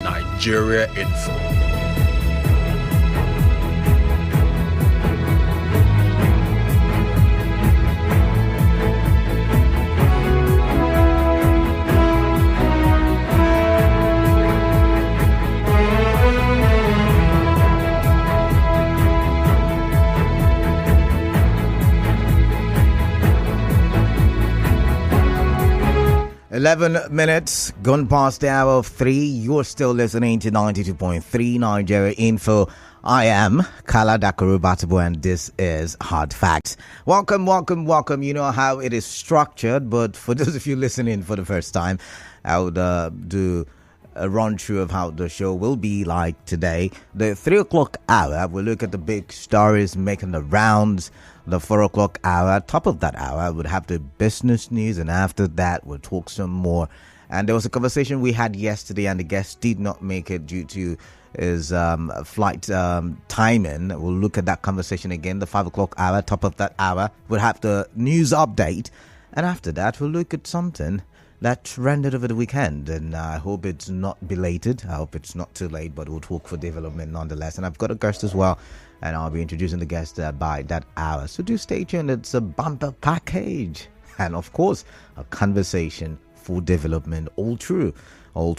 Nigeria Info. Eleven minutes gone past the hour of 3. You're still listening to 92.3 Nigeria Info. I am Kala Dakaru Batabu, and this is Hard Facts. Welcome. You know how it is structured, but for those of you listening for the first time, I would do a run through of how the show will be like today. The 3 o'clock hour, we'll look at the big stories making the rounds. The 4 o'clock hour, top of that hour, would have the business news, and after that, we'll talk some more. And there was a conversation we had yesterday, and the guest did not make it due to his flight timing. We'll look at that conversation again. The 5 o'clock hour, top of that hour, we'll have the news update, and after that, we'll look at something that trended over the weekend, and I hope it's not belated. I hope it's not too late, but we'll talk for development nonetheless. And I've got a guest as well, and I'll be introducing the guest by that hour. So do stay tuned. It's a bumper package, and of course, a conversation for development. All true. All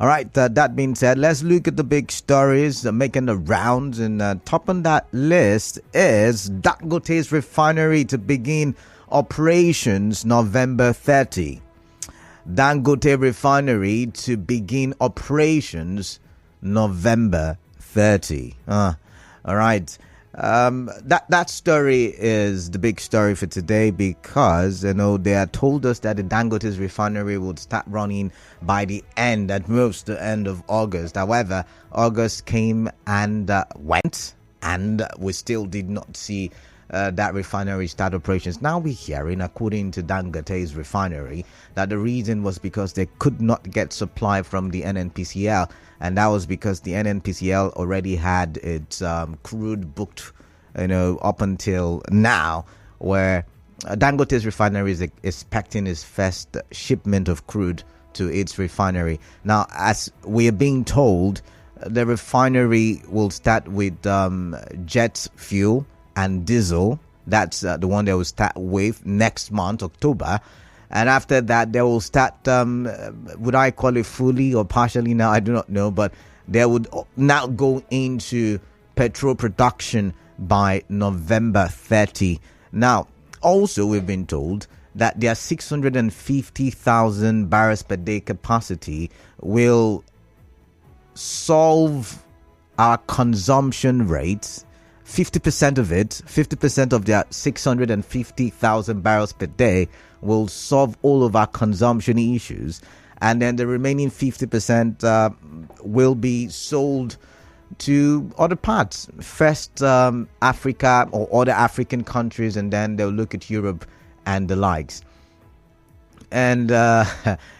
right, that being said, let's look at the big stories making the rounds, and top on that list is Dangote's refinery to begin operations November 30. Dangote Refinery to begin operations November 30. All right. That story is the big story for today because, you know, they had told us that the Dangote's refinery would start running by the end, at most the end of August. However, August came and went, and we still did not see that refinery start operations. Now we're hearing, according to Dangote's refinery, that the reason was because they could not get supply from the NNPCL, and that was because the NNPCL already had its crude booked, you know, up until now, where Dangote's refinery is expecting its first shipment of crude to its refinery. Now, as we are being told, the refinery will start with jet fuel and diesel. That's the one they will start with next month, October. And after that, they will start, would I call it fully or partially now? I do not know. But they would now go into petrol production by November 30. Now, also, we've been told that their 650,000 barrels per day capacity will solve our consumption rates. 50% of it, 50% of their 650,000 barrels per day will solve all of our consumption issues. And then the remaining 50% will be sold to other parts. First, Africa or other African countries, and then they'll look at Europe and the likes. And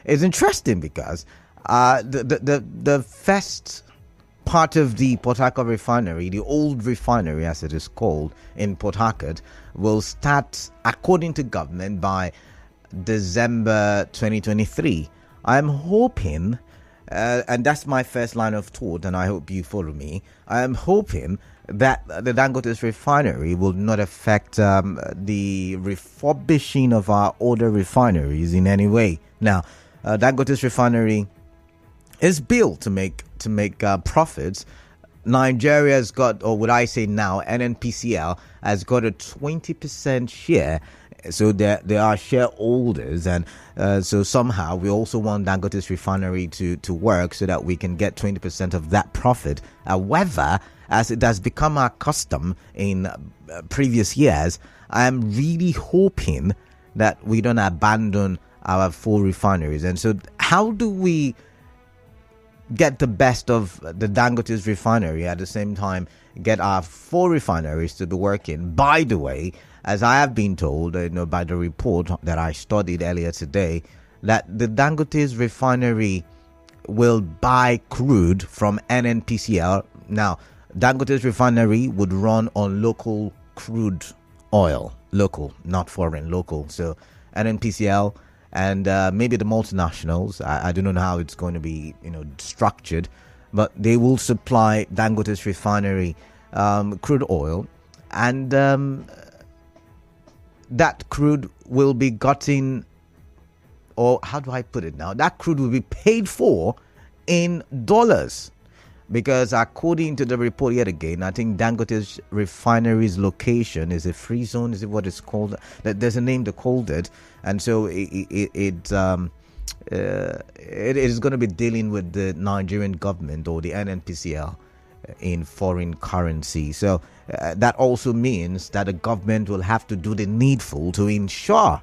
it's interesting because the first part of the Port Harcourt refinery, the old refinery as it is called in Port Harcourt, will start, according to government, by December 2023. I'm hoping, and that's my first line of thought, and I hope you follow me, I am hoping that the Dangote's refinery will not affect the refurbishing of our older refineries in any way. Now, Dangote's refinery is built to make profits. Nigeria has got, or would I say now, NNPCL has got a 20% share. So there are shareholders, and so somehow we also want Dangote's refinery to work so that we can get 20% of that profit. However, as it has become our custom in previous years, I am really hoping that we don't abandon our 4 refineries. And so how do we get the best of the Dangote's refinery at the same time get our 4 refineries to be working? By the way, as I have been told, by the report that I studied earlier today, that the Dangote's refinery will buy crude from NNPCL. Now, Dangote's refinery would run on local crude oil, local, not foreign, local. So NNPCL and maybe the multinationals. I don't know how it's going to be, structured, but they will supply Dangote's refinery crude oil, and that crude will be gotten, or how do I put it now? That crude will be paid for in dollars. Because according to the report yet again, I think Dangote's refinery's location is a free zone. Is it what it's called? There's a name they called it. And so it is going to be dealing with the Nigerian government or the NNPCL in foreign currency. So that also means that the government will have to do the needful to ensure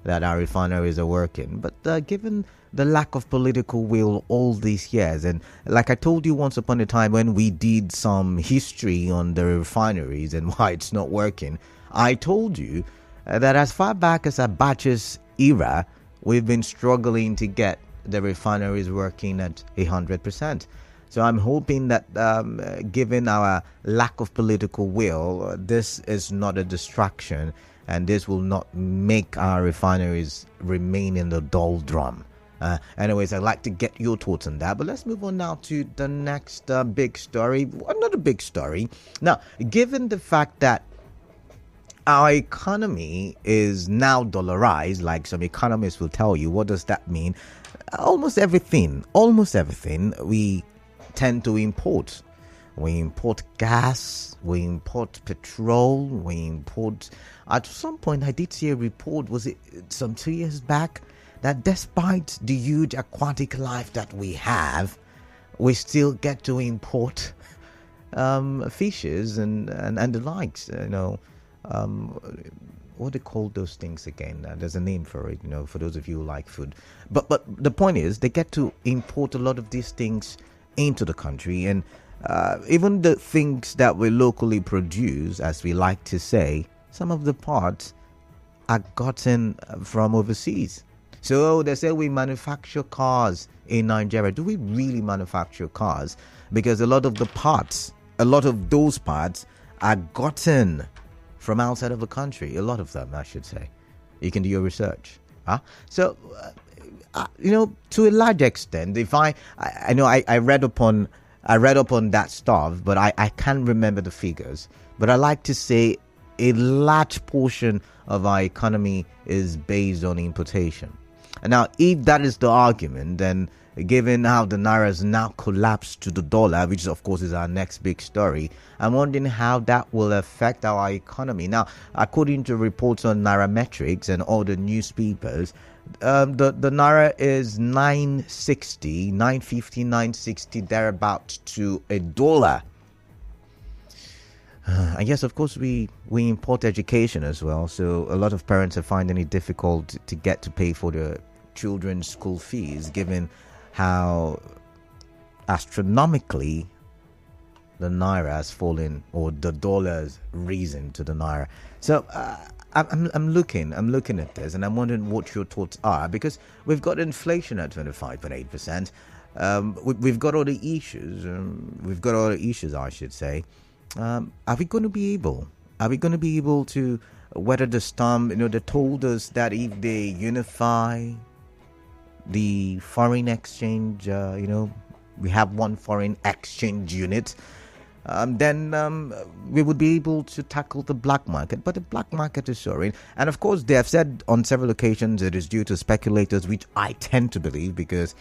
that our refineries are working. But given the lack of political will all these years, and like I told you once upon a time when we did some history on the refineries and why it's not working, I told you that as far back as Abacha's era, we've been struggling to get the refineries working at 100%. So I'm hoping that given our lack of political will, this is not a distraction, and this will not make our refineries remain in the doldrum. Anyways, I'd like to get your thoughts on that. But let's move on now to the next big story. Another big story. Now, given the fact that our economy is now dollarized, like some economists will tell you, what does that mean? Almost everything we tend to import. We import gas, we import petrol, we import... At some point, I did see a report, was it some 2 years back, that despite the huge aquatic life that we have, we still get to import fishes and the likes. What do they call those things again? There's a name for it, for those of you who like food. But the point is, they get to import a lot of these things into the country, and even the things that we locally produce, as we like to say, some of the parts are gotten from overseas. So they say we manufacture cars in Nigeria. Do we really manufacture cars? Because a lot of those parts are gotten from outside of the country. A lot of them, I should say. You can do your research. So, to a large extent, if I read upon that stuff, but I can't remember the figures. But I like to say a large portion of our economy is based on importation. And now, if that is the argument, then given how the naira has now collapsed to the dollar, which of course is our next big story, I'm wondering how that will affect our economy. Now, according to reports on Nairametrics and all the newspapers, the naira is 960, 950, 960, thereabout to a dollar. And yes, of course, we import education as well. So a lot of parents are finding it difficult to get to pay for their children's school fees, given how astronomically the naira has fallen, or the dollar's risen to the naira. So I'm looking at this, and I'm wondering what your thoughts are, because we've got inflation at 25.8%. We've got all the issues. I should say. Are we going to be able to weather the storm? They told us that if they unify the foreign exchange, we have one foreign exchange unit, then we would be able to tackle the black market. But the black market is soaring. And of course, they have said on several occasions it is due to speculators, which I tend to believe, because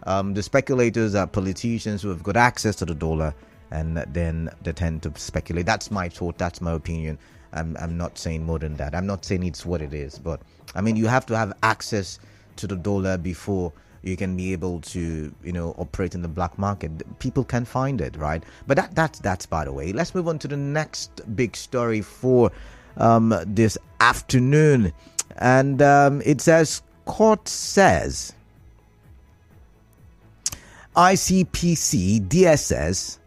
the speculators are politicians who have got access to the dollar, and then they tend to speculate. That's my thought. That's my opinion. I'm not saying more than that. I'm not saying it's what it is. But, I mean, you have to have access to the dollar before you can be able to, operate in the black market. People can find it, right? But that's by the way. Let's move on to the next big story for this afternoon. And it says, court says ICPC DSS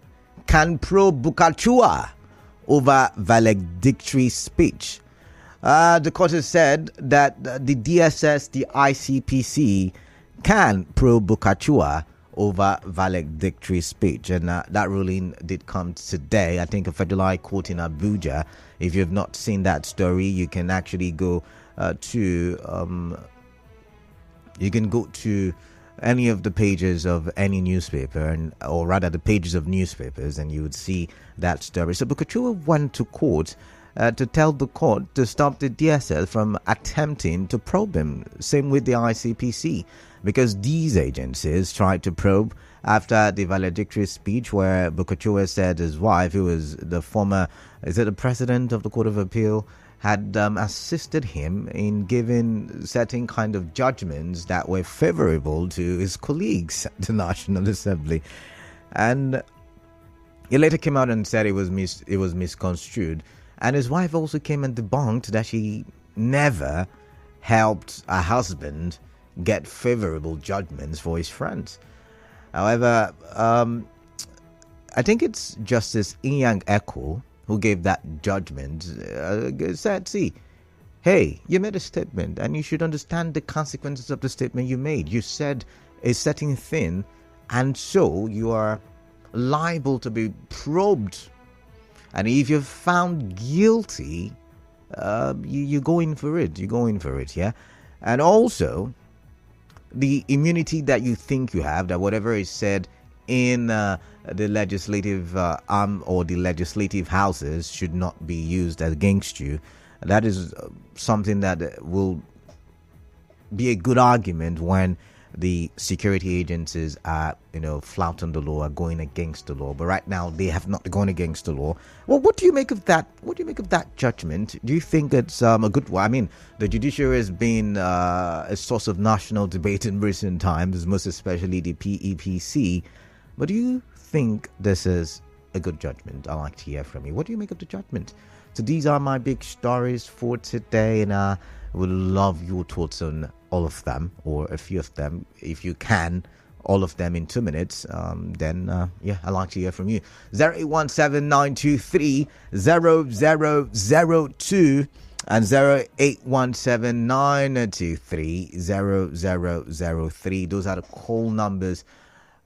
can probe Bulkachuwa over valedictory speech. The court has said that the DSS, the ICPC, can probe Bulkachuwa over valedictory speech. And that ruling did come today. I think a federal high court in Abuja. If you have not seen that story, you can actually go to You can go to any of the pages of any newspaper, or rather the pages of newspapers, and you would see that story. So Bulkachuwa went to court to tell the court to stop the DSS from attempting to probe him. Same with the ICPC, because these agencies tried to probe after the valedictory speech where Bulkachuwa said his wife, who was the former, is it the president of the Court of Appeal, had assisted him in giving certain kind of judgments that were favorable to his colleagues at the National Assembly. And he later came out and said it was misconstrued. And his wife also came and debunked that she never helped her husband get favorable judgments for his friends. However, I think it's Justice Inyang Eko who gave that judgment, said, see, hey, you made a statement and you should understand the consequences of the statement you made. You said a certain thing, and so you are liable to be probed. And if you're found guilty, you go in for it. You go in for it, yeah? And also, the immunity that you think you have, that whatever is said in the legislative arm or the legislative houses should not be used against you. That is something that will be a good argument when the security agencies are, flouting the law, are going against the law. But right now, they have not gone against the law. Well, what do you make of that? What do you make of that judgment? Do you think it's a good one? I mean, the judiciary has been a source of national debate in recent times, most especially the PEPC. But do you think this is a good judgment? I'd like to hear from you. What do you make of the judgment? So these are my big stories for today, and I would love your thoughts on all of them, or a few of them, if you can, all of them in 2 minutes. Then I'd like to hear from you. 0817-923-0002 and 0817-923-0003. Those are the call numbers.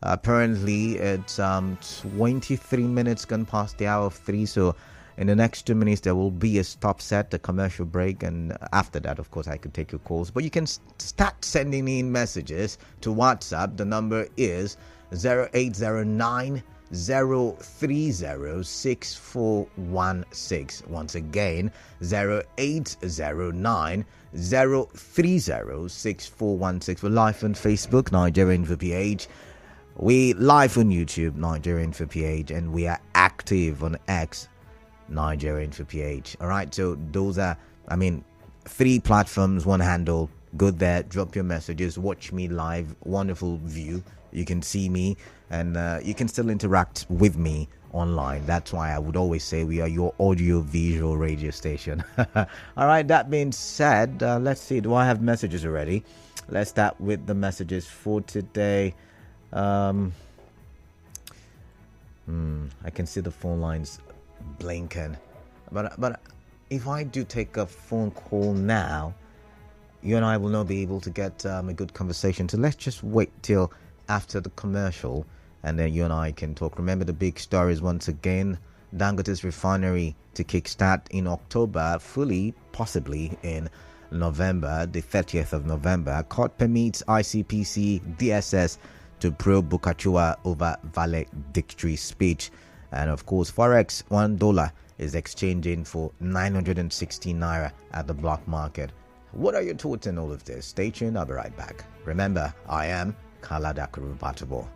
Apparently, it's 23 minutes gone past the hour of 3. So in the next 2 minutes, there will be a stop set, a commercial break. And after that, of course, I could take your calls. But you can start sending in messages to WhatsApp. The number is 0809 030 6416. Once again, 0809 030 6416. We're live on Facebook, Nigerian for PH. We live on YouTube, Nigerian for PH, and we are active on X, Nigerian for PH. All right, so those are, 3 platforms, 1 handle. Go there, drop your messages, watch me live. Wonderful view. You can see me, and you can still interact with me online. That's why I would always say we are your audio-visual radio station. All right, that being said, let's see. Do I have messages already? Let's start with the messages for today. I can see the phone lines blinking, but if I do take a phone call now, you and I will not be able to get a good conversation. So let's just wait till after the commercial, and then you and I can talk. Remember the big stories once again: Dangote's refinery to kickstart in October, fully possibly in November, the 30th of November. Court permits ICPC DSS to probe Bulkachuwa over valedictory speech. And of course, FOREX $1 is exchanging for 960 naira at the black market. What are your thoughts on all of this? Stay tuned, I'll be right back. Remember, I am Kaladakuru Batabo.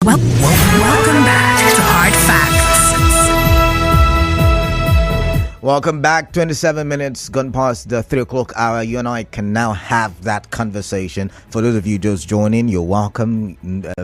Welcome back to Hard Facts. Welcome back. 27 minutes gone past the 3 o'clock hour. You and I can now have that conversation. For those of you just joining, you're welcome.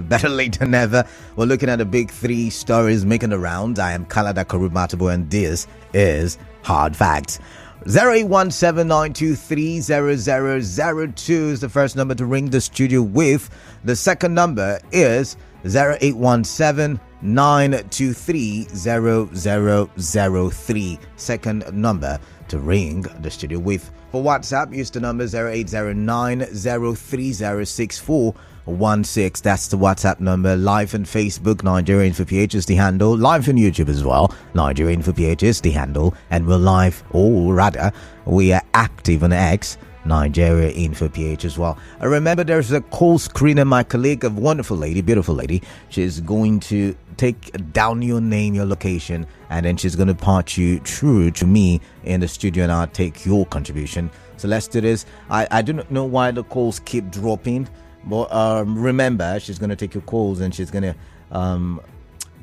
Better late than never. We're looking at the big 3 stories making the rounds. I am Kalada Karubatabu, and this is Hard Facts. 0817-923-0002 is the first number to ring the studio with. The second number is 0817-923-0003. Second number to ring the studio with. For WhatsApp, use the number 0809-030-6416. That's the WhatsApp number. Live on Facebook, Nigeria Info PH is the handle. Live on YouTube as well, Nigeria Info PH is the handle. And we're live, or rather, we are active on X, Nigeria Info PH as well. I remember there's a call screener, my colleague, a wonderful lady, beautiful lady. She's going to take down your name, your location, and then she's going to part you through to me in the studio, and I'll take your contribution. So let's do this. I do not know why the calls keep dropping, but remember, she's going to take your calls, and she's going to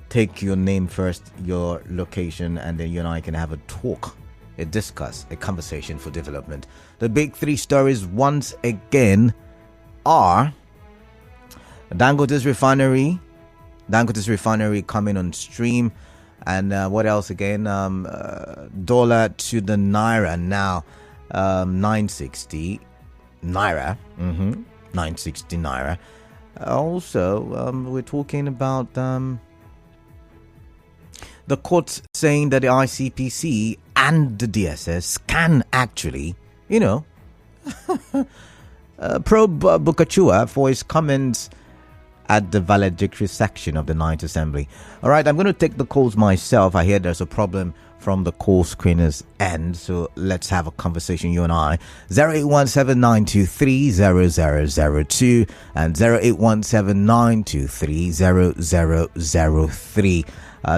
take your name first, your location, and then you and I can have a talk, a discuss, a conversation for development. The big 3 stories once again are Dangote's Refinery coming on stream, and what else again? Dollar to the naira now, 960 naira. 960 naira. Also, we're talking about the court saying that the ICPC and the DSS can actually, probe Bulkachuwa for his comments at the valedictory section of the 9th Assembly. All right, I'm going to take the calls myself. I hear there's a problem from the call screener's end, so let's have a conversation, you and I. 0817-923-0002 and 0817-923-0003.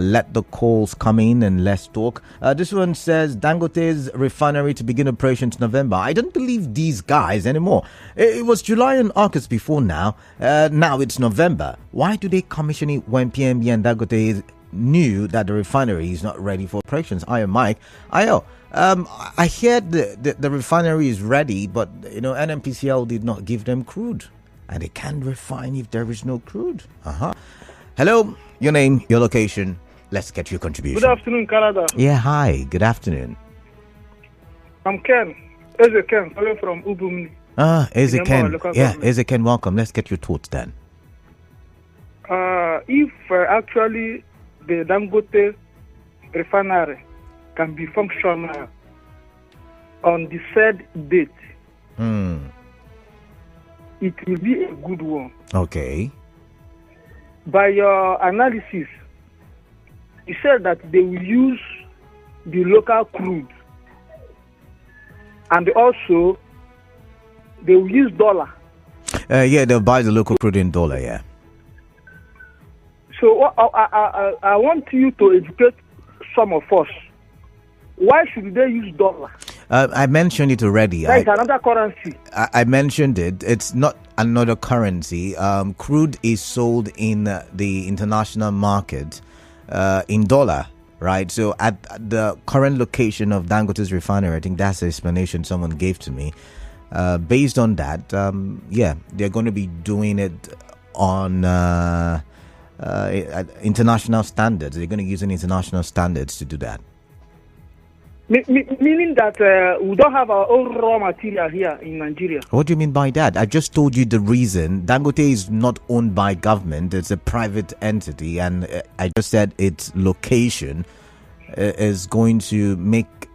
Let the calls come in and let's talk. This one says Dangote's refinery to begin operations November. I don't believe these guys anymore. It was July and August before now. Now it's November. Why do they commission it when PMB and Dangote knew that the refinery is not ready for operations? I am Mike. I hear the refinery is ready, but NMPCL did not give them crude, and they can't refine if there is no crude. Hello, your name, your location. Let's get your contribution. Good afternoon, Canada. Yeah, hi. Good afternoon. I'm Ken. Eze Ken, calling from Ubumni. Eze Ken. Yeah, Eze Ken, welcome. Let's get your thoughts then. If actually the Dangote refinery can be functional on the said date, it will be a good one. Okay. By your analysis, you said that they will use the local crude, and also they will use dollar. Yeah, they'll buy the local crude in dollar, yeah. So I want you to educate some of us. Why should they use dollar? I mentioned it already. That is another currency. I mentioned it. It's not another currency. Crude is sold in the international market in dollar, right? So at the current location of Dangote's refinery, I think that's the explanation someone gave to me. Based on that, they're going to be doing it on international standards. They're going to use international standards to do that. Meaning that we don't have our own raw material here in Nigeria. What do you mean by that? I just told you the reason. Dangote is not owned by government. It's a private entity. And I just said its location is going to make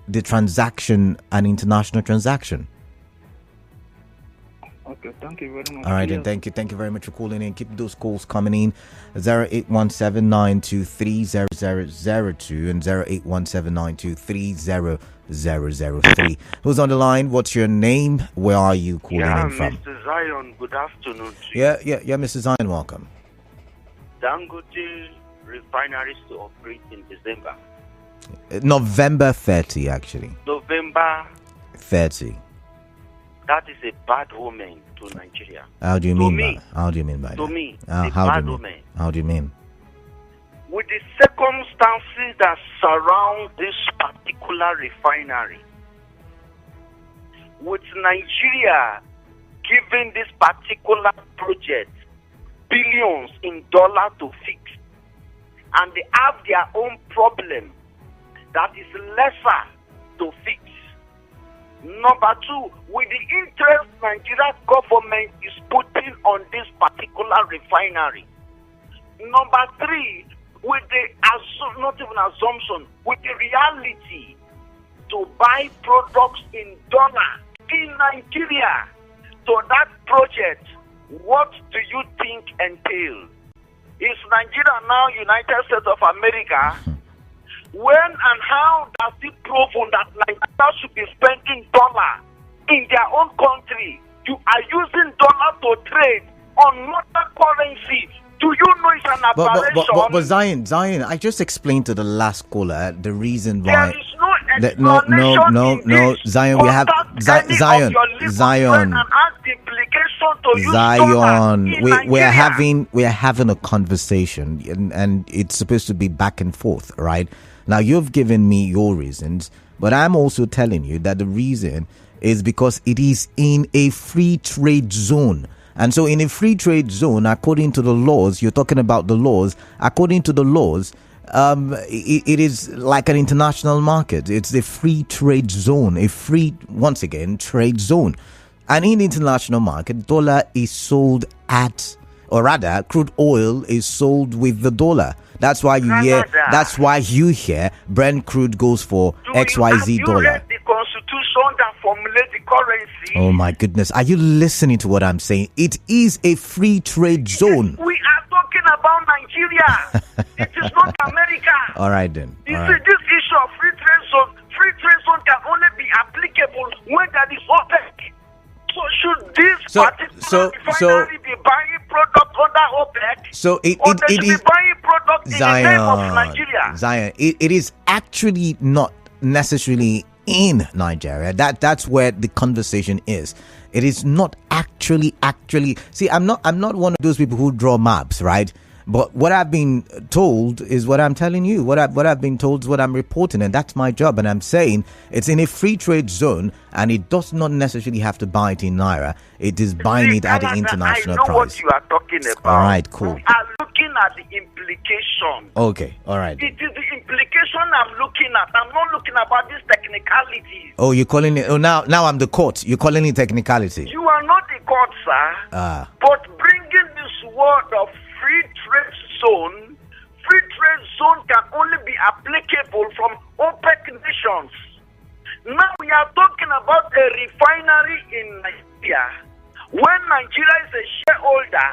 the transaction an international transaction. Okay, thank you very much. All right, and thank you very much for calling in. Keep those calls coming in. 0817-923-0002 and 0817-923-0003. Who's on the line? What's your name? Where are you calling in from? Mr. Zion, good afternoon to you. Yeah, Mr. Zion, welcome. Dangote refineries to operate in December. November 30, actually. November 30. That is a bad omen to Nigeria. How do you To mean me. by? How do you mean by To that? me, How a do you bad mean? omen. How do you mean? With the circumstances that surround this particular refinery, with Nigeria giving this particular project billions in dollars to fix, and they have their own problem that is lesser to fix. Number two, with the interest Nigeria government is putting on this particular refinery. Number three, with the not even assumption, with the reality to buy products in dollar in Nigeria. So that project, what do you think entails? Is Nigeria now United States of America? When and how does it proven that Nigeria should be spending dollar in their own country? You are using dollar to trade on another currency. Do you know it's an aberration? But Zion, I just explained to the last caller the reason why. There is no explanation no, Zion, we have Zion, we are having a conversation, and it's supposed to be back and forth, right? Now you've given me your reasons, but I'm also telling you that the reason is because it is in a free trade zone. And so in a free trade zone, according to the laws, you're talking about the laws, according to the laws, it is like an international market. It's a free trade zone, once again, trade zone. And in the international market, dollar is sold at, or rather, crude oil is sold with the dollar. That's why you hear Brent crude goes for XYZ dollar. Read the constitution that formulates the currency? Oh my goodness. Are you listening to what I'm saying? It is a free trade zone. We are talking about Nigeria. It is not America. All right then. You see, this issue of free trade zone can only be applicable when there is OPEC. So should this particular refinery be buying product under OPEC? So it be buying product in the name of Nigeria? Zion, it is actually not necessarily in Nigeria. That's where the conversation is. It is not actually. See, I'm not one of those people who draw maps, right? But what I've been told is what I'm telling you. What I've been told is what I'm reporting, and that's my job. And I'm saying it's in a free trade zone, and it does not necessarily have to buy it in naira. It is buying it at the international price. I know what you are talking about. All right, cool. We are looking at the implication. Okay, all right. It is the implication I'm looking at. I'm not looking about these technicalities. Oh, you're calling it? Oh, now I'm the court. You're calling it technicality. You are not the court, sir. But bringing this word of free trade zone can only be applicable from OPEC nations. Now we are talking about a refinery in Nigeria. When Nigeria is a shareholder,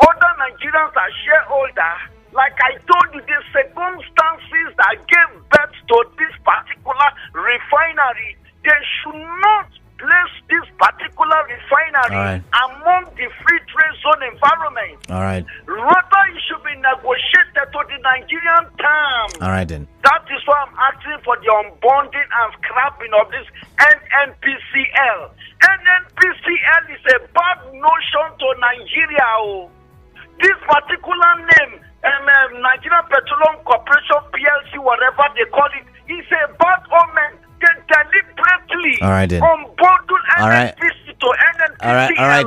other Nigerians are shareholders. Like I told you, the circumstances that gave birth to this particular refinery, they should not place this particular refinery among the free trade zone environment. All right. Rather, it should be negotiated to the Nigerian terms. All right then. That is why I'm asking for the unbonding and scrapping of this NNPCL. NNPCL is a bad notion to Nigeria. This particular name, Nigerian Petroleum Corporation PLC, whatever they call it, is a bad omen. They deliberately unbundle NNPC to NNPCL. All right.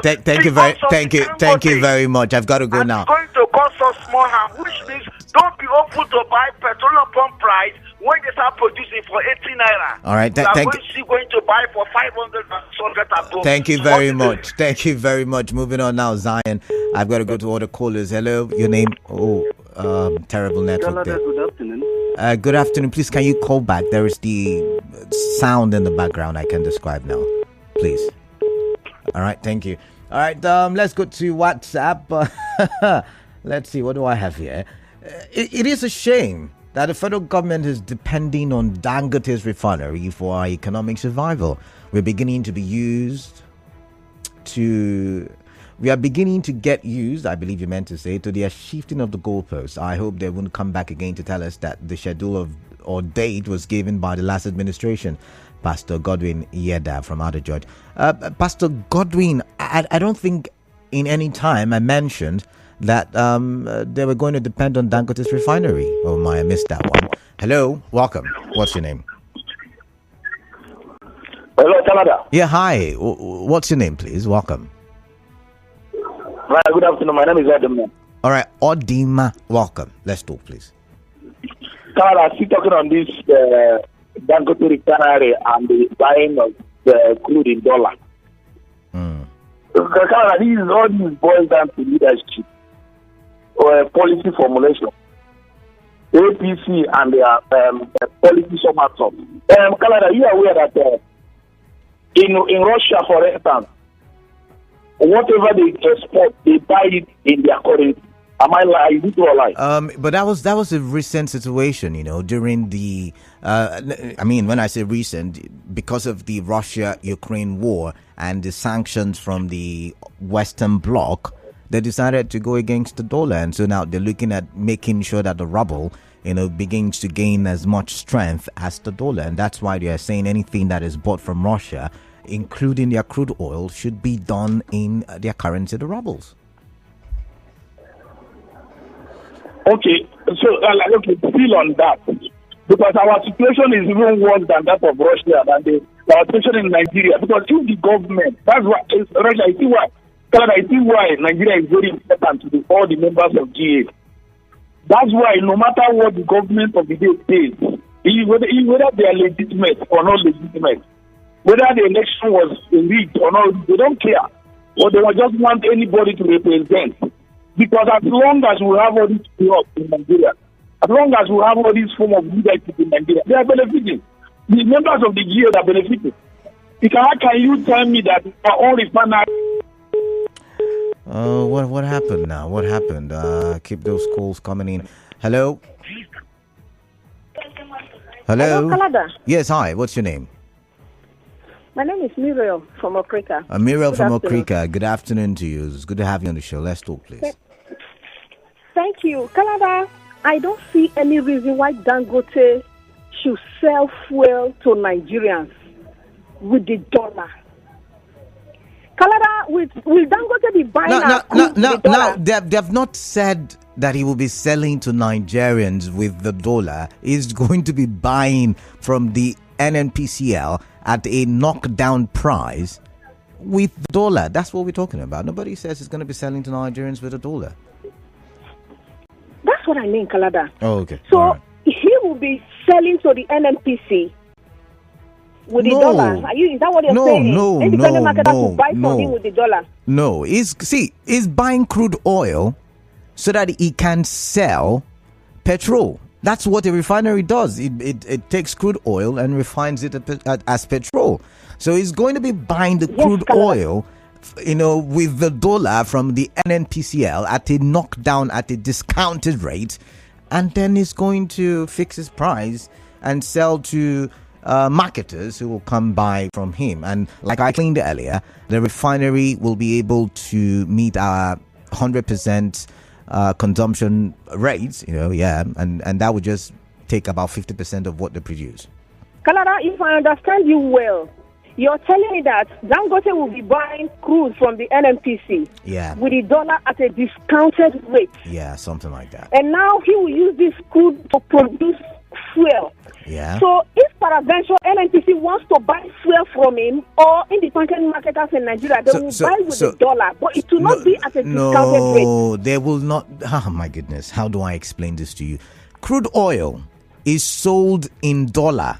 Thank you very much. I've got to go now. It's going to cause us small harm, which means don't be hopeful to buy petroleum pump price when they start producing for 18 naira. All right. Going to buy for 500 above. Thank you very much. Thank you very much. Moving on now, Zion. I've got to go to all the callers. Hello, your name? Terrible network there. Good afternoon. Good afternoon. Please, can you call back? There is the sound in the background I can describe now. Please. All right. Thank you. All right. Let's go to WhatsApp. Let's see. What do I have here? It is a shame that the federal government is depending on Dangote's refinery for our economic survival. We're beginning to get used, I believe you meant to say, to the shifting of the goalposts. I hope they won't come back again to tell us that the schedule or date was given by the last administration. Pastor Godwin Yeda from Outer George. Pastor Godwin, I don't think in any time I mentioned that they were going to depend on Dangote's refinery. Oh my, I missed that one. Hello, welcome. What's your name? Hello, Canada. Yeah, hi. What's your name, please? Welcome. Hi, good afternoon. My name is Adam. All right, Odima, welcome. Let's talk, please. Canada, still talking on this Dangote Refinery and the buying of the crude in dollar. Canada, this boils down to leadership or policy formulation. APC and their policy somersault. Canada, you are aware that in Russia, for instance, whatever they export, they buy it in their currency. Am I lying? Is it or lie? But that was a recent situation, during the. When I say recent, because of the Russia-Ukraine war and the sanctions from the Western Bloc, they decided to go against the dollar, and so now they're looking at making sure that the ruble, begins to gain as much strength as the dollar, and that's why they are saying anything that is bought from Russia, including their crude oil, should be done in their currency, the rubles. Okay, so still on that, because our situation is even worse than that of Russia and our situation in Nigeria. Because if the government, that's why Russia, I see why. Canada, I see why Nigeria is very important to all the members of GA. That's why no matter what the government of the day says, whether they are legitimate or not legitimate, whether the election was rigged or not, they don't care. Or they just want anybody to represent. Because as long as we have all this chaos in Nigeria, as long as we have all this form of leadership in Nigeria, they are benefiting. The members of the GA are benefiting. How can you tell me that our own refinery? What happened now? What happened? Keep those calls coming in. Hello? Hello? Canada. Yes, hi. What's your name? My name is Muriel from Okrika. Muriel from Okrika. Good afternoon to you. It's good to have you on the show. Let's talk, please. Thank you. Canada, I don't see any reason why Dangote should sell fuel to Nigerians with the dollar. Canada, will Dangote be buying our crude with the dollar? They have not said that he will be selling to Nigerians with the dollar. He's going to be buying from the NNPCL at a knockdown price with the dollar. That's what we're talking about. Nobody says he's going to be selling to Nigerians with a dollar. That's what I mean, Canada. Oh, okay. So he will be selling to the NNPC with the dollar. Is that what you're saying? Independent marketers will buy from him with the dollar. No, he's buying crude oil so that he can sell petrol. That's what a refinery does. It takes crude oil and refines it as petrol. So he's going to be buying the crude oil, with the dollar from the NNPCL at a knockdown, at a discounted rate, and then he's going to fix his price and sell to marketers who will come buy from him. And like I explained earlier, the refinery will be able to meet our 100% consumption rates, and that would just take about 50% of what they produce. Canada, if I understand you well, you're telling me that Dangote will be buying crude from the NNPC with the dollar at a discounted rate. Yeah, something like that. And now he will use this crude to produce fuel. Yeah. So if peradventure NNPC wants to buy fuel from him or independent marketers in Nigeria, they will buy with the dollar, but it will not be at a discounted rate. No, they will not. Oh my goodness, how do I explain this to you? Crude oil is sold in dollar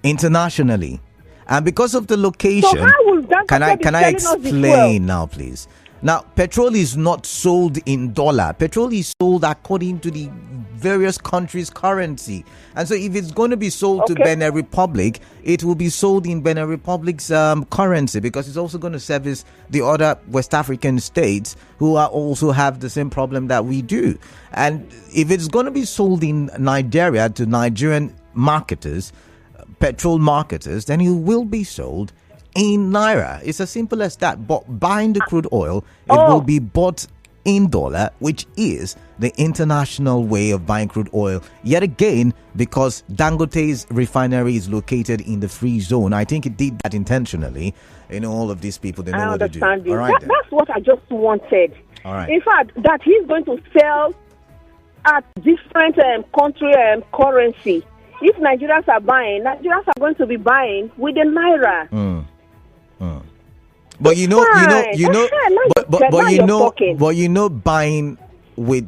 internationally, and because of the location, so how will can I explain now, please? Now, petrol is not sold in dollar. Petrol is sold according to the various countries' currency. And so if it's going to be sold to Benin Republic, it will be sold in Benin Republic's currency, because it's also going to service the other West African states who also have the same problem that we do. And if it's going to be sold in Nigeria to Nigerian marketers, petrol marketers, then it will be sold in naira. It's as simple as that. But buying the crude oil, it will be bought in dollar, which is the international way of buying crude oil. Yet again, because Dangote's refinery is located in the free zone, I think it did that intentionally. All of these people, they know what to do. I understand you. All right, That's what I just wanted. all right. In fact, that he's going to sell at different country currency. If Nigerians are buying, Nigerians are going to be buying with the naira. But buying with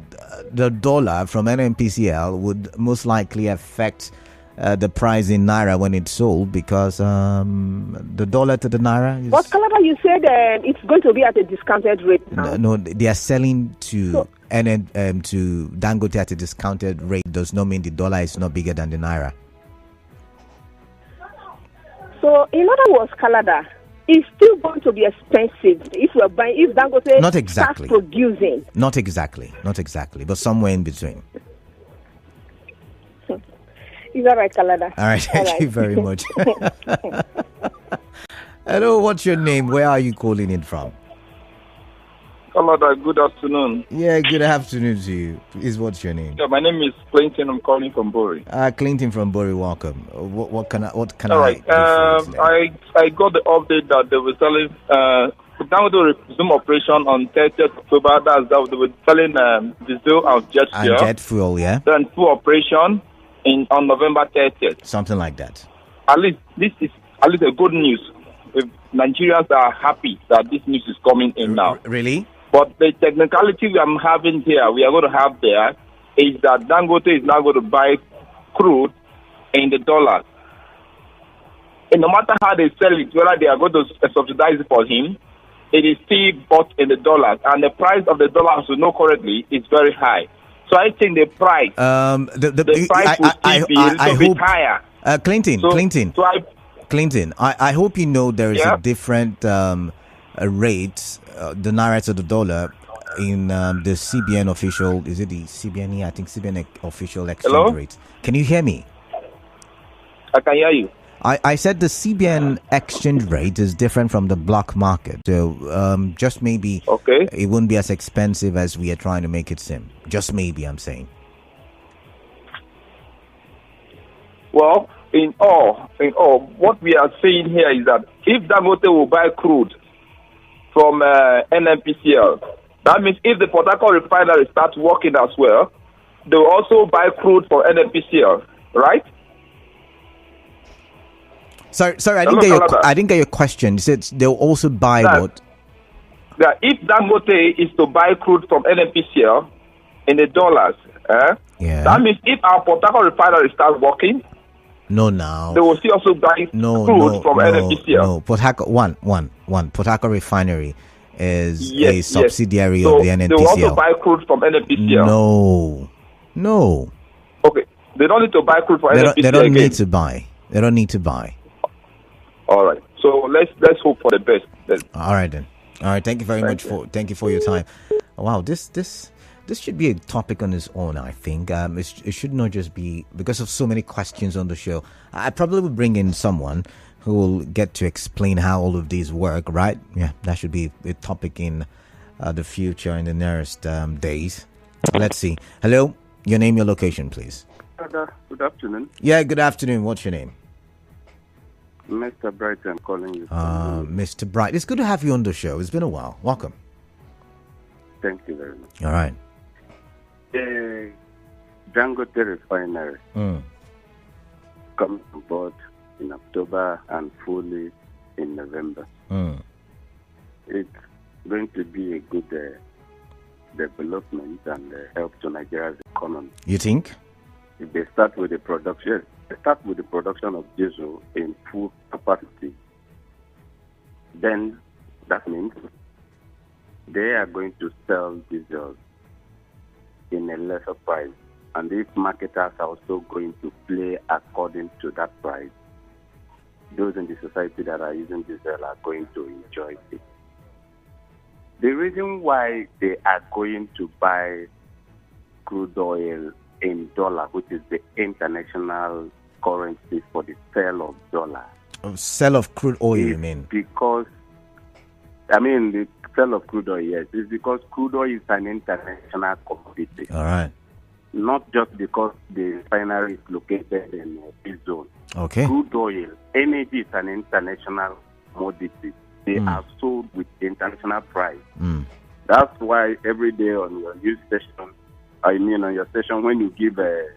the dollar from NMPCL would most likely affect the price in naira when it's sold, because the dollar to the naira is... But Calabar, you said it's going to be at a discounted rate now. No, they are selling to to Dangote at a discounted rate. Does not mean the dollar is not bigger than the naira. So, in other words, Calabar, it's still going to be expensive if we're buying, if Dangote Not exactly. starts producing. Not exactly, but somewhere in between. Is that right, Kalada? All right, thank you very much. Hello, what's your name? Where are you calling in from? Kalada, good afternoon. Yeah, good afternoon to you. What's your name? Yeah, my name is Clinton. I'm calling from Bori. Clinton from Bori, welcome. What can I All do right. for you today? I got the update that they were selling. Now to resume operation on 30th October. That they were selling diesel and jet fuel. And jet fuel, yeah. Then full operation on November 30th. Something like that. At least this is a good news. If Nigerians are happy that this news is coming in now. Really? But the technicality we are having here, we are going to have there, is that Dangote is now going to buy crude in the dollars. And no matter how they sell it, whether they are going to subsidize it for him, it is still bought in the dollars. And the price of the dollar, as we know currently, is very high. So I think the price, the price will still be a little bit higher. Clinton, I hope you know there is a different rate, the naira to the dollar, in the CBN official, is it the CBN? I think CBN official exchange rate. Can you hear me? I can hear you. I said the CBN exchange rate is different from the block market. So just maybe it won't be as expensive as we are trying to make it seem. Just maybe, I'm saying. Well, in all, what we are saying here is that if Dangote will buy crude from NMPCL, that means if the Port Harcourt refinery starts working as well, they will also buy crude from NMPCL, right? Sorry, I didn't get your question. You said they'll also buy what? That if Dangote is to buy crude from NMPCL in the dollars, that means if our Port Harcourt refinery starts working, they will see also buy crude from NMPCL. No, Port Harcourt Port Harcourt refinery is a subsidiary of the NMPCL. They will also buy crude from NMPCL. No. Okay, they don't need to buy crude from NMPCL. They don't need to buy. They don't need to buy. All right. So let's hope for the best. All right then. All right. Thank you very much for your time. Wow, this should be a topic on its own. I think it should not just be because of so many questions on the show. I probably will bring in someone who will get to explain how all of these work. Right? Yeah, that should be a topic in the future in the nearest days. Let's see. Hello, your name, your location, please. Good afternoon. Yeah, good afternoon. What's your name? Mr. Bright, I'm calling you. Mr. Bright, it's good to have you on the show. It's been a while. Welcome. Thank you very much. All right. Dangote Refinery comes on board in October and fully in November. It's going to be a good development and help to Nigeria's economy. You think? If they start with the production, of diesel in full capacity, then that means they are going to sell diesel in a lesser price. And if marketers are also going to play according to that price, those in the society that are using diesel are going to enjoy it. The reason why they are going to buy crude oil in dollar, which is the international currency for the sale of dollar. Sale of crude oil, you mean? Because, the sale of crude oil, yes, is because crude oil is an international commodity. All right. Not just because the refinery is located in this zone. Okay. Crude oil, energy is an international commodity. They are sold with international price. That's why every day on your news station, on your station, when you give a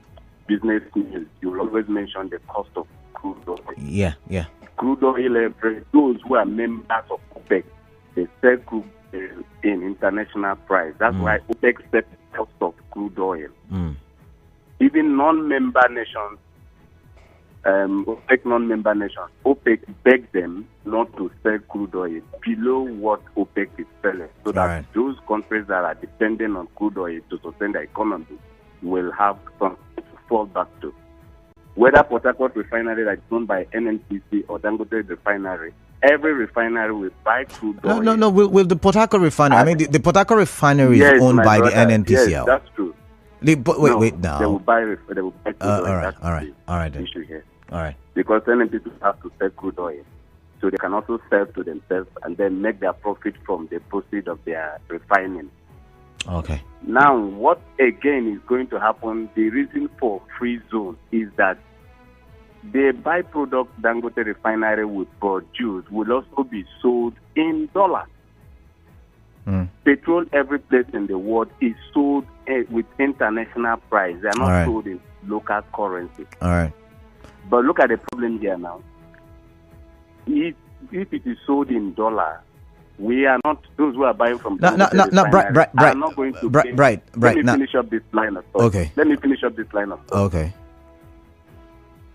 business news, you will always mention the cost of crude oil. Yeah. Crude oil, those who are members of OPEC, they sell crude oil in international price. That's why OPEC sets the cost of crude oil. Even non-member nations, OPEC beg them not to sell crude oil below what OPEC is selling, so that those countries that are dependent on crude oil to sustain the economy will have something to fall back to. Whether Port Harcourt Refinery that is owned by NNPC or Dangote Refinery, every refinery will buy crude oil. No. Will the Port Harcourt Refinery? I mean, the Port Harcourt Refinery is owned by the NNPCL. Yes, that's true. Wait now. They will buy crude oil. All right. Then. Issue here. All right. Because NNPC have to sell crude oil, so they can also sell to themselves and then make their profit from the proceeds of their refining. Okay. Now, what again is going to happen? The reason for free zone is that the byproduct Dangote Refinery will produce will also be sold in dollars. Petrol every place in the world is sold with international price. They are not sold in local currency. All right. But look at the problem here now. If it is sold in dollar, we are not, those who are buying from are not going to pay. Let me finish up this line of thought. Okay. Let me finish up this line of thought. Okay.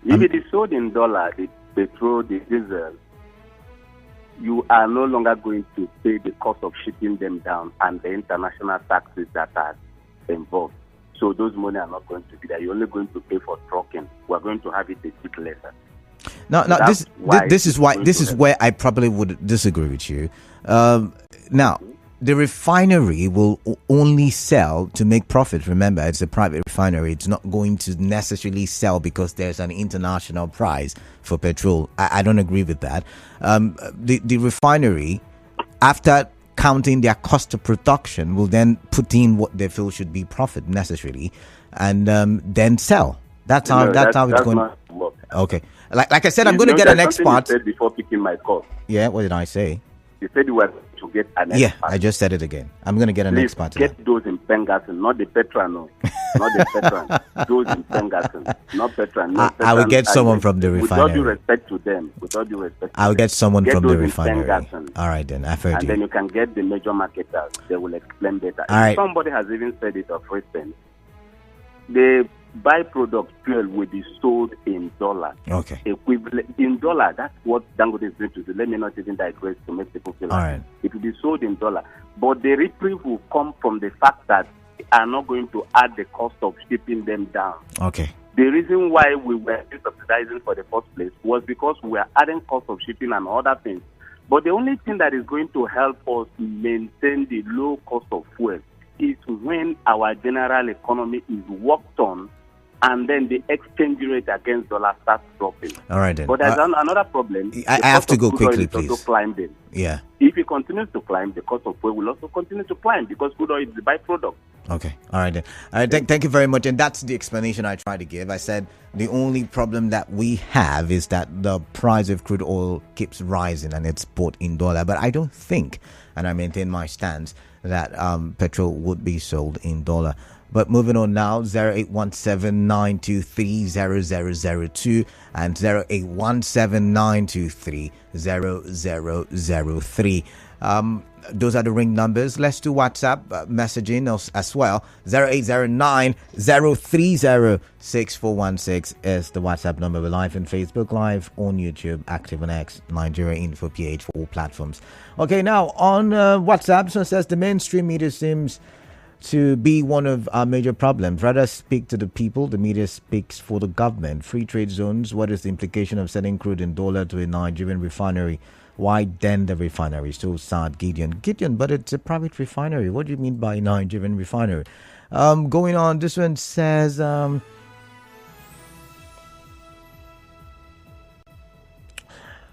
If it is sold in dollar, the petrol, the diesel, you are no longer going to pay the cost of shipping them down and the international taxes that are involved. So those money are not going to be there. You're only going to pay for trucking. We're going to have it a bit lesser. No, this is where I probably would disagree with you. Now, the refinery will only sell to make profit. Remember, it's a private refinery. It's not going to necessarily sell because there's an international price for petrol. I don't agree with that. The refinery, after counting their cost of production, will then put in what they feel should be profit necessarily, and then sell. That's how it's going to work. Okay. Like I said, I'm going to get an expert. You said before picking my call. Yeah, what did I say? You said you were to get an expert. Yeah, I just said it again. I'm going to get an expert. Get those in Pengasen, not the Petran, no. Not the Petran. Those in Pengasen, not Petran. No I will get someone from the refinery. With all due respect to them. I will get someone from the refinery. All right, then. I've heard you. And then you can get the major marketers. They will explain better. All right. Somebody has even said it of recent. The byproduct fuel will be sold in dollars. Okay. Equivalent in dollar. That's what Dangote is going to do. Let me not even digress to make people feel like it will be sold in dollar. But the reprieve will come from the fact that they are not going to add the cost of shipping them down. Okay. The reason why we were subsidizing for the first place was because we were adding cost of shipping and other things. But the only thing that is going to help us maintain the low cost of fuel is when our general economy is worked on, and then the exchange rate against dollar starts dropping. All right, then. But there's another problem. I have to go quickly, please. Also climbing. Yeah. If it continues to climb, the cost of fuel will also continue to climb because crude oil is the byproduct. Okay. All right, then. All right, thank you very much. And that's the explanation I tried to give. I said the only problem that we have is that the price of crude oil keeps rising and it's bought in dollar. But I don't think, and I maintain my stance, that petrol would be sold in dollar. But moving on now, 0817-923-0002 and 0817-923-0003. Those are the ring numbers. Let's do WhatsApp messaging as well. 0809-030-6416 is the WhatsApp number. We're live on Facebook, live on YouTube, active on X, Nigeria Info PH for all platforms. Okay, now on WhatsApp, so it says the mainstream media seems to be one of our major problems. Rather speak to the people, the media speaks for the government. Free trade zones, what is the implication of selling crude in dollar to a Nigerian refinery? Why then the refinery? So sad, Gideon, but it's a private refinery. What do you mean by Nigerian refinery? Going on, this one says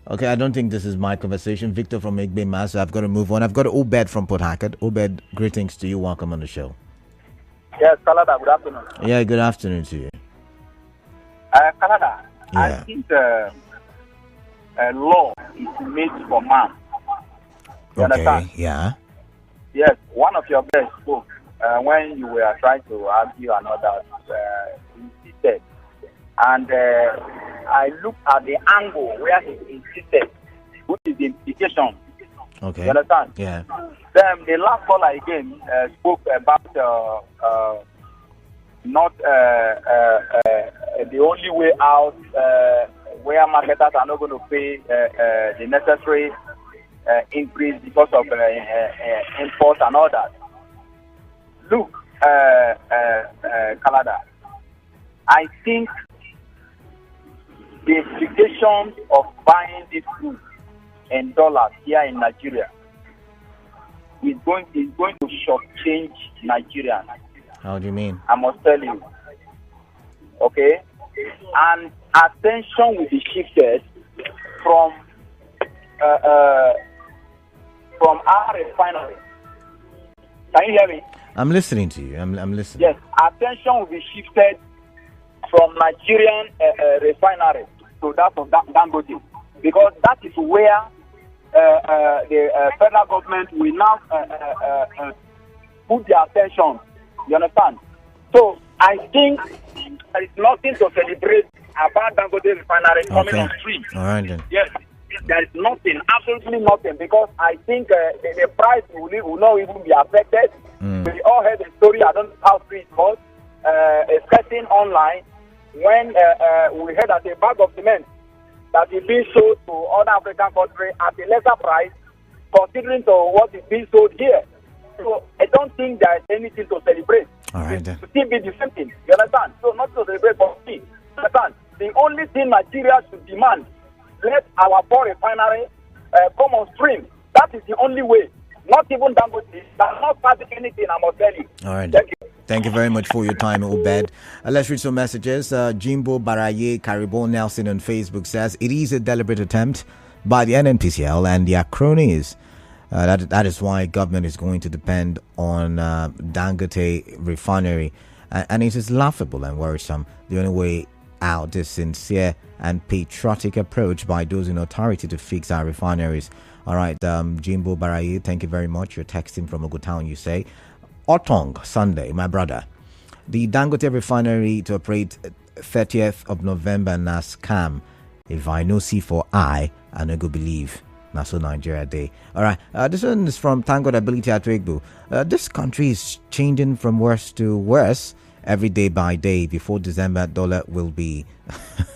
Okay, I don't think this is my conversation. Victor from Igbe Mass. I've got to move on. I've got Obed from Port Harcourt. Obed, greetings to you. Welcome on the show. Yes, Canada, good afternoon. Yeah, good afternoon to you. Canada, Yeah. I think law is made for man. You Okay, understand? yeah. Yes, one of your best spoke when you were trying to argue and all that. He said, and I looked at the angle where he insisted, which is the implication. Okay. You understand? Yeah. Then the last caller again spoke about not the only way out where marketers are not going to pay the necessary increase because of imports and all that. Look, Canada, I think the implications of buying this food in dollars here in Nigeria is going to shortchange Nigeria. How do you mean? I must tell you. Okay? And attention will be shifted from our refinery. Can you hear me? I'm listening to you. I'm listening. Yes, attention will be shifted from Nigerian refinery to that of Dangote, because that is where the federal government will now put their attention. You understand? So I think there is nothing to celebrate about Dangote refinery coming on stream. All right then. Yes, there is nothing, absolutely nothing, because I think the price will not even be affected. We all heard the story. I don't know how true it was. Especially online, when we heard that a bag of cement that is being sold to other African countries at a lesser price, considering to what is being sold here. So I don't think there is anything to celebrate. All right then. It still be the same thing. You understand? So not to celebrate, but see. You understand? The only thing Nigeria should demand, let our foreign refinery come on stream. That is the only way. Not even Dangote. That's not part of anything, I must tell you. All right. Thank you. Thank you very much for your time, Obed. Let's read some messages. Jimbo Baraye Caribou Nelson on Facebook says, it is a deliberate attempt by the NNPCL and their cronies. That is why government is going to depend on Dangote Refinery. And it is laughable and worrisome. The only way out is sincere and patriotic approach by those in authority to fix our refineries. All right, Jimbo Baraye, thank you very much. You're texting from Ogotown, you say. Otong Sunday, my brother. The Dangote Refinery to operate 30th of November na scam. If I no see for I no go believe. Na so Nigeria Day. All right, this one is from Thank God Ability at Wigbu. This country is changing from worse to worse every day by day. Before December, dollar will be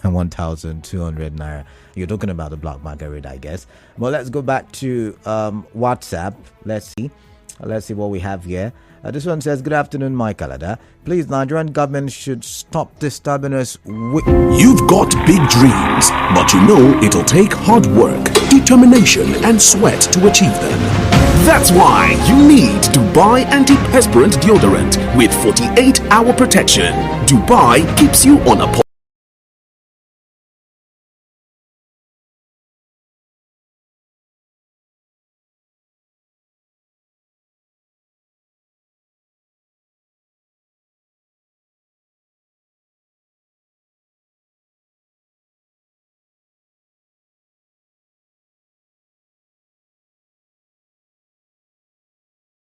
1,200 naira. You're talking about the black market rate, I guess. Well, let's go back to WhatsApp. Let's see what we have here. This one says, good afternoon, my Canada. Please, Nigerian government should stop disturbing us. You've got big dreams, but you know it'll take hard work, determination, and sweat to achieve them. That's why you need Dubai antiperspirant deodorant with 48-hour protection. Dubai keeps you on a